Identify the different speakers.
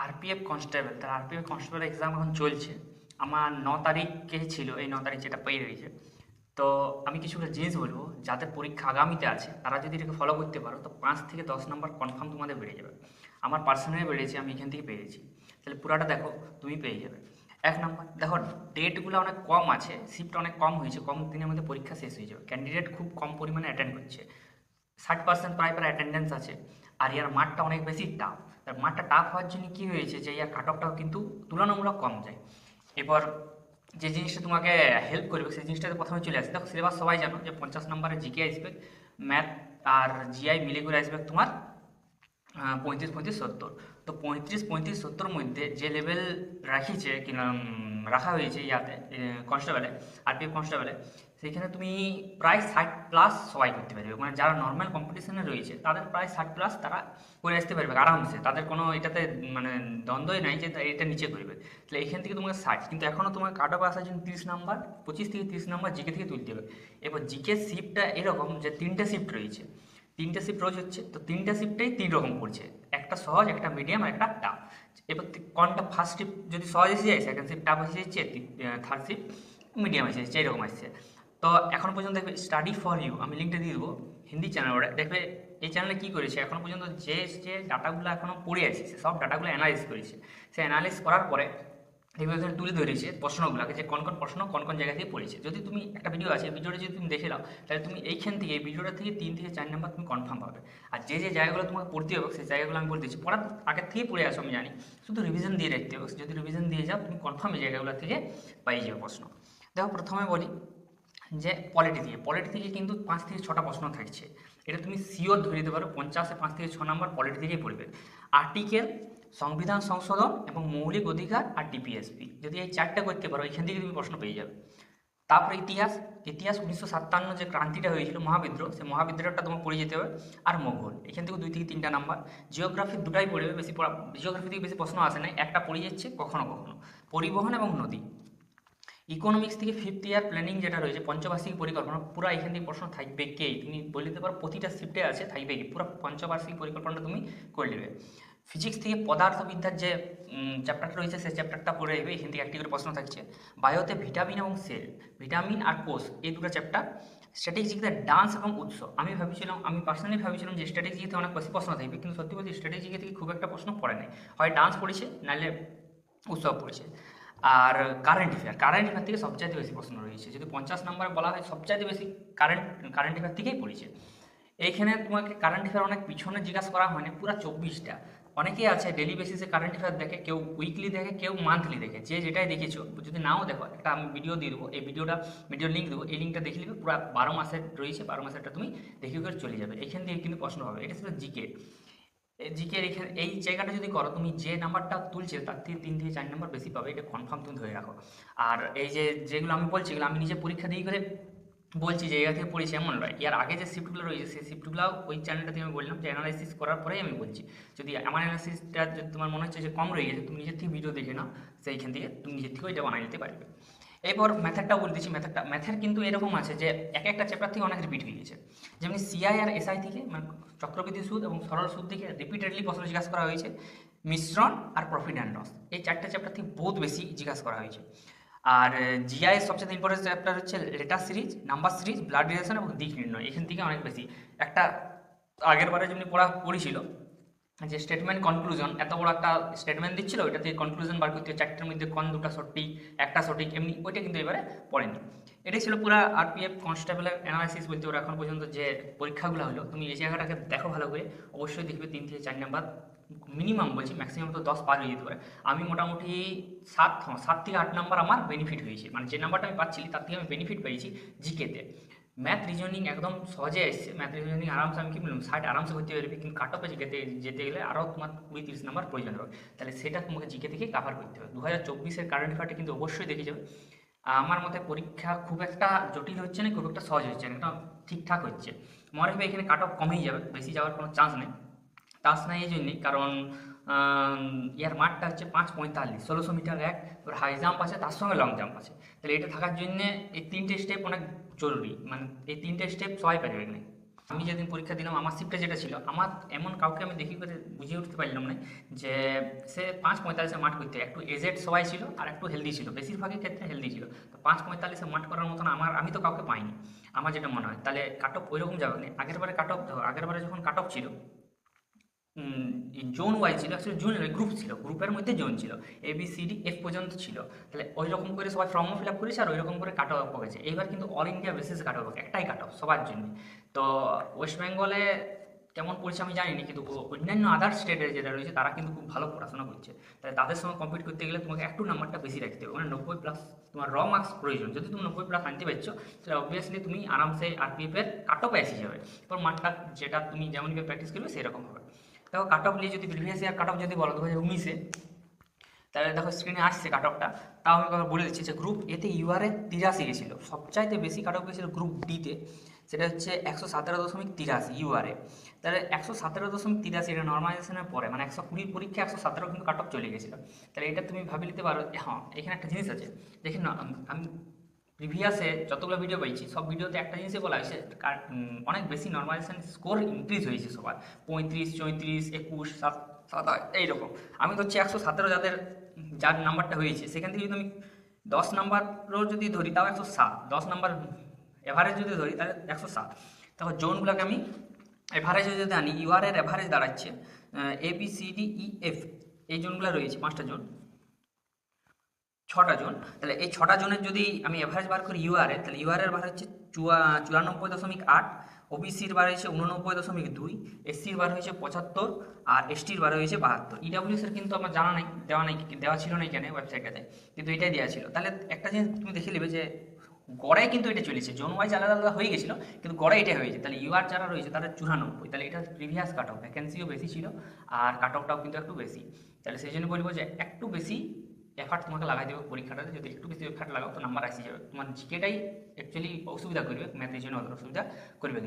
Speaker 1: RPF constable, তার RPF constable exam এখন চলছে। আমার 9 তারিখে ছিল, এই 9 তারিখ যেটা পেয়ে রয়েছে। তো আমি কিছু একটা জিনিস বলবো, যাদের পরীক্ষা আগামীতে আছে তারা যদি এটাকে ফলো করতে পারো তো 5 থেকে 10 নম্বর কনফার্ম তোমাদের বেড়ে যাবে। আমার পার্সোনালি বেড়েছে, আমি এখান থেকে পেয়েছি। তাহলে পুরাটা দেখো, তুমি পেয়ে যাবে। 1 নম্বর দেখো, ডেটগুলো অনেক কম আছে, শিফট অনেক কম হয়েছে, কম দিনের মধ্যে পরীক্ষা শেষ হয়ে যাবে, ক্যান্ডিডেট খুব কম পরিমাণে অ্যাটেন্ড করছে। 60% প্রায় প্রায় অ্যাটেন্ডেন্স আছে। আর ইয়ার মাঠটা অনেক বেশি টাফ। তার মাঠটা টাফ হওয়ার জন্য কী হয়েছে যে ইয়ার কাট অফটাও কিন্তু তুলনামূলক কম যায়। এবার যে জিনিসটা তোমাকে হেল্প করবে সেই জিনিসটাতে প্রথমে চলে আসে। দেখো সিলেবাস সবাই জানো যে 50 নম্বরের জিকে আসবে, ম্যাথ আর জিআই মিলে করে আসবে তোমার 35, 35, 70। তো 35, 35, 70 মধ্যে যে লেভেল রাখিছে কিনা রাখা হয়েছে ইয়াতে কনস্টেবলে, আরপিএফ কনস্টেবলে, সেইখানে তুমি প্রায় 60+ সবাই করতে পারবে। মানে যারা নর্মাল কম্পিটিশনে রয়েছে তাদের প্রায় 60+ তারা করে আসতে পারবে আরামসে, তাদের কোনো এটাতে মানে দ্বন্দ্বই নাই যে এটা নিচে করবে। তাহলে এখান থেকে তোমাকে 60, কিন্তু এখনও তোমার কাট অফ আসার জন্য 30 নম্বর, 25 থেকে 30 নম্বর জিকে থেকে তুলতে হবে। এবার জিকে শিফটটা এরকম যে 3টে শিফট রয়েছে, 3টে শিফট রোজ হচ্ছে, তো 3টে শিফটেই 3 রকম পড়ছে, একটা সহজ, একটা মিডিয়াম আর একটা টাফ। এবার কোনটা ফার্স্ট শিফট যদি সহজ এসে যায়, সেকেন্ড শিফট টাফ এসে যাচ্ছে, থার্ড শিফট মিডিয়াম এসে যাচ্ছে, এরকম আসছে। তো এখন পর্যন্ত দেখবে স্টাডি ফর ইউ, আমি লিঙ্কটা দিয়ে দেবো, হিন্দি চ্যানেল ওটা দেখবে। এই চ্যানেলে কী করেছে এখনো পর্যন্ত যে যে ডাটাগুলো এখনো পড়ে আছে সে সব ডাটাগুলো অ্যানালাইজ করেছে। সে অ্যানালাইজ করার পরে এখানে তুলে ধরেছে প্রশ্নগুলোকে, যে কোন কোন প্রশ্ন কোন কোন জায়গা থেকে পড়েছে। যদি তুমি একটা ভিডিও আছে, ভিডিওটা যদি তুমি দেখে নাও, তাহলে তুমি এইখান থেকে এই ভিডিওটা থেকে 3 থেকে 4 নম্বর তুমি কনফার্ম পাবে। আর যে যে জায়গাগুলো তোমাকে পড়তে হবে সেই জায়গাগুলো আমি বলে দিচ্ছি, পড়ার আগের থেকেই পড়ে আসো আমি জানি, শুধু রিভিশন দিয়ে রাখতে হবে। যদি রিভিশন দিয়ে যাও তুমি কনফার্ম এই জায়গাগুলো থেকে পাই যাবে প্রশ্ন। দেখো প্রথমে বলি যে পলিটি থেকে কিন্তু 5 থেকে 6টা প্রশ্ন থাকছে, এটা তুমি শিওর ধরে দিতে পারো। 50-এ 5 থেকে 6 নম্বর পলিটি থেকেই পড়বে। আর্টিকেল, সংবিধান সংশোধন এবং মৌলিক অধিকার আর ডিপিএসপি, যদি এই 4টা করতে পারো এখান থেকে তুমি প্রশ্ন পেয়ে যাবে। তারপরে ইতিহাস, 1957 যে ক্রান্তিটা হয়েছিল মহাবিদ্রোহ, সেই মহাবিদ্রোহটা তোমার পড়ে যেতে হবে। আর মোগল, এখান থেকে 2 থেকে 3টা নাম্বার। জিওগ্রাফি দুটাই পড়বে, বেশি পড়া জিওগ্রাফি থেকে বেশি প্রশ্ন আসে না, একটা পড়ে যাচ্ছে কখনো কখনো। পরিবহন এবং নদী। ইকোনমিক্স থেকে ফিফথ ইয়ার প্ল্যানিং যেটা রয়েছে, পঞ্চবার্ষিক পরিকল্পনা, পুরো এখান থেকে প্রশ্ন থাকবে কে, তুমি বলে দিতে পারো প্রতিটা শিফটে আছে থাকবে কি, পুরো পঞ্চবার্ষিক পরিকল্পনাটা তুমি করে নেবে। ফিজিক্স থেকে পদার্থবিদ্যার যে চ্যাপ্টারটা রয়েছে সেই চ্যাপ্টারটা পড়ে নেবে, এখান থেকে একটি করে প্রশ্ন থাকছে। বায়োতে ভিটামিন এবং সেল, ভিটামিন আর কোষ, এই দুটো চ্যাপ্টার। স্ট্র্যাটেজিতে ডান্স এবং উৎসব, আমি পার্সোনালি ভাবছিলাম যে স্ট্র্যাটেজিতে অনেক বেশি প্রশ্ন থাকবে, কিন্তু সত্যি বলছি স্ট্র্যাটেজি থেকে খুব একটা প্রশ্ন পড়ে নাই, হয় ডান্স পড়েছে নাহলে উৎসব পড়েছে। আর কারেন্ট অ্যাফেয়ার থেকে সবচাইতে বেশি প্রশ্ন রয়েছে, যদি 50 নম্বরে বলা হয় সবচাইতে বেশি কারেন্ট কারেন্ট অ্যাফেয়ার থেকেই পড়েছে। এইখানে তোমাকে কারেন্ট অ্যাফেয়ার অনেক পিছনে জিজ্ঞাসা করা হয়নি, পুরো 24টা। অনেকেই আছে ডেলি বেসিসে কারেন্ট অ্যাফেয়ার দেখে, কেউ উইকলি দেখে, কেউ মান্থলি দেখে, যে যেটাই দেখেছো। যদি নাও দেখো, একটা আমি ভিডিও দিয়ে দেবো, এই ভিডিওর লিঙ্ক দেবো, এই লিঙ্কটা দেখে নেবে, পুরো 12 মাসের রয়েছে, 12 মাসেরটা তুমি দেখে করে চলে যাবে। এখান থেকে কিন্তু প্রশ্ন হবে, এটা ছিল জিকে। জিকের এখানে এই জায়গাটা যদি করো, তুমি যে নাম্বারটা তুলছে তার থেকে 3 থেকে 4 নম্বর বেশি পাবে, এটা কনফার্ম তুমি ধরে রাখো। আর এই যে যেগুলো আমি বলছি, এগুলো আমি নিজে পরীক্ষা দিয়ে করে বলছি যে জায়গা থেকে পড়েছি এমন নয়। এর আগে যে শিফটগুলো রয়েছে সেই শিফটগুলো ওই চ্যানেলটাতে আমি বললাম যে অ্যানালাইসিস করার পরেই আমি বলছি। যদি আমার অ্যানালাইসিসটা যদি তোমার মনে হচ্ছে যে কম রয়ে গেছে, তুমি নিজের থেকে ভিডিও দেখে নাও, সেইখান থেকে তুমি নিজের থেকেও এটা বানিয়ে নিতে পারবে। এরপর ম্যাথেরটাও বলে দিচ্ছি। ম্যাথের কিন্তু এরকম আছে যে এক একটা চ্যাপ্টার থেকে অনেক রিপিট হয়ে গেছে। যেমনি সিআই আর এসআই থেকে, মানে চক্রবৃদ্ধি সুদ এবং সরল সুদ থেকে রিপিটেডলি প্রশ্ন জিজ্ঞাসা করা হয়েছে। মিশ্রণ আর প্রফিট অ্যান্ড লস, এই 4টে চ্যাপ্টার থেকে বহুত বেশি জিজ্ঞাসা করা হয়েছে। আর জিআই এর সবচেয়ে ইম্পর্টেন্ট চ্যাপ্টার হচ্ছে letter series, number series, blood relation এবং দিক নির্ণয়, এখান থেকে অনেক বেশি। একটা আগের বারে যেমনি পড়েছিল যে স্টেটমেন্ট কনক্লুশন, এত বড় একটা স্টেটমেন্ট দিচ্ছিল, ওইটা থেকে কনক্লুশন বার করতে হবে, 4টের মধ্যে কোন দুটো সঠিক, একটা সঠিক, এমনি ওইটা কিন্তু এবারে পড়েনি। এটাই ছিল পুরো আরপিএফ কনস্টেবলের অ্যানালাইসিস বলতে পারো এখন পর্যন্ত যে পরীক্ষাগুলো হলো। তুমি এই জায়গাটাকে দেখো ভালো করে, অবশ্যই দেখবে 3 থেকে 4 নম্বর মিনিমাম, বলছি ম্যাক্সিমাম তো 10 পার হয়ে যেতে পারে। আমি মোটামুটি 7 থেকে 8 নম্বর আমার বেনিফিট হয়েছে, মানে যে নাম্বারটা আমি পাচ্ছি তার থেকে আমি বেনিফিট পেয়েছি জিকেতে। ম্যাথ রিজনিং একদম সহজে এসছে, ম্যাথ রিজনিং আরামসে আমি কি বললাম 60 আরামসে করতে পারবে, কিন্তু কাট অফে জিকেতে যেতে গেলে আরও তোমার 20-30 নম্বর প্রয়োজন হবে। তাহলে সেটা তোমাকে জিকে থেকে কাভার করতে হবে। 2024-এর কারেন্ট অ্যাফেয়ারটা কিন্তু অবশ্যই দেখে যাবে। আমার মতে পরীক্ষা খুব একটা জটিল হচ্ছে না, খুব একটা সহজ হচ্ছে না, এটা ঠিকঠাক হচ্ছে। মনে হবে এখানে কাট অফ কমেই যাবে, বেশি যাওয়ার কোনো চান্স নেই। চান্স নেই এই জন্যই কারণ ইয়ার মাঠটা হচ্ছে 5:45, 1600 মিটার এক, এবার হাই জাম্প আছে, তার সঙ্গে লং জাম্প আছে। তাহলে এটা থাকার জন্যে এই 3টে স্টেপ অনেক জরুরি, মানে এই 3টে স্টেপ সবাই পারবে না। আমি যেদিন পরীক্ষা দিলাম আমার শিফটে যেটা ছিল, আমার এমন কাউকে আমি দেখি করে বুঝিয়ে উঠতে পারলাম না যে সে 5:45-এ মাঠ করতে, একটু এজেড সবাই ছিল আর একটু হেলদি ছিল, বেশিরভাগই ক্ষেত্রে হেলদি ছিল। তো 5:45-এ মাঠ করার মতন আমি তো কাউকে পাইনি, আমার যেটা মনে হয়। তাহলে কাট অফ ওইরকম যাবে না। আগের বারে যখন কাট অফ ছিল জোন ওয়াইজ ছিল, অ্যাকচুয়ালি জোন গ্রুপ ছিল, গ্রুপের মধ্যে জোন ছিল, ABCDF পর্যন্ত ছিল। তাহলে ওই রকম করে সবাই ফর্মও ফিল আপ করেছে আর ওই রকম করে কাট অফ হয়েছে। এইবার কিন্তু all India basis cut off, একটাই কাট অফ সবার জন্য। তো ওয়েস্ট বেঙ্গলে কেমন পড়ছে আমি জানি না, কিন্তু অন্যান্য আদার স্টেটের যেটা রয়েছে তারা কিন্তু খুব ভালো পড়াশোনা করছে। তাহলে তাদের সঙ্গে কম্পিট করতে গেলে তোমাকে একটু নাম্বারটা বেশি রাখতে হবে, মানে 90+ তোমার র মার্কস প্রয়োজন। যদি তুমি 90+ আনতে পারছো তাহলে অবভিয়াসলি তুমি আরামসে RPF এর কাট অফে এসে যাবে। এরপর মাঠটা যেটা তুমি যেমনভাবে প্র্যাকটিস করবে সেরকম হবে। দেখো কাট অফ নিয়ে যদি প্রিভিয়াস ইয়ার কাট অফ যদি বলো 2019-এ, তাহলে দেখো স্ক্রিনে আসছে কাট অফটা। তাও আমি একবার বলে দিচ্ছি যে গ্রুপ এতে URA 83 গেছিলো, সবচাইতে বেশি কাট অফ গেছিলো গ্রুপ ডিতে, সেটা হচ্ছে 117.83 URA। তাহলে 117.83 এটা নর্মালাইজেশনের পরে, মানে 120 পরীক্ষা 117 কিন্তু কাট অফ চলে গেছিলো। তাহলে এটা তুমি ভাবি নিতে পারো, হ্যাঁ এখানে একটা জিনিস আছে। দেখেন না, আমি প্রিভিয়াসে যতগুলো ভিডিও পাইছি সব ভিডিওতে একটা জিনিসই বলা হয়েছে, অনেক বেশি নর্মালাইজেশন স্কোর ইনক্রিজ হয়েছে সবার, 35, 34, 21, 7, এইরকম। আমি তো হচ্ছে 117 যার নাম্বারটা হয়েছে সেখান থেকে যদি আমি 10 নাম্বারও যদি ধরি তাও 107, 10 নাম্বার এভারেজ যদি ধরি তাহলে 107। তখন জোনগুলোকে আমি এভারেজে যদি আনি, UR এর এভারেজ দাঁড়াচ্ছে ABCDEF, এই জোনগুলো রয়েছে 5টা জোন, 6টা জোন। তাহলে এই 6টা জোনের যদি আমি এভারেজ বার করি UR এর, তাহলে UR এর বার হচ্ছে 94.8, OBCর বার হয়েছে 89.2, SCর বার হয়েছে 75 আর STর বার হয়েছে 72। EWS এর কিন্তু আমার জানা নাই, দেওয়া ছিল না এখানে ওয়েবসাইটটাতে, কিন্তু এটাই দেওয়া ছিল। তাহলে একটা জিনিস তুমি দেখে নেবে যে গড়ে কিন্তু এটা চলেছে, জোন ওয়াইজ আলাদা আলাদা হয়ে গেছিলো কিন্তু গড়ে এটা হয়েছে। তাহলে UR যারা রয়েছে তাদের 94, তাহলে এটা প্রিভিয়াস কাট অফ, ভ্যাকেন্সিও বেশি ছিল আর কাট অফটাও কিন্তু একটু বেশি। তাহলে সেই জন্য বলবো যে একটু বেশি এফার্ট তোমাকে লাগাই দেবে পরীক্ষাটাতে। যদি একটু বেশি এফার্ট লাগাও তো নাম্বার আসি যাবে। তোমার জিকেটাই অ্যাকচুয়ালি অসুবিধা করবে, ম্যাথের জন্য অত অসুবিধা করবে না।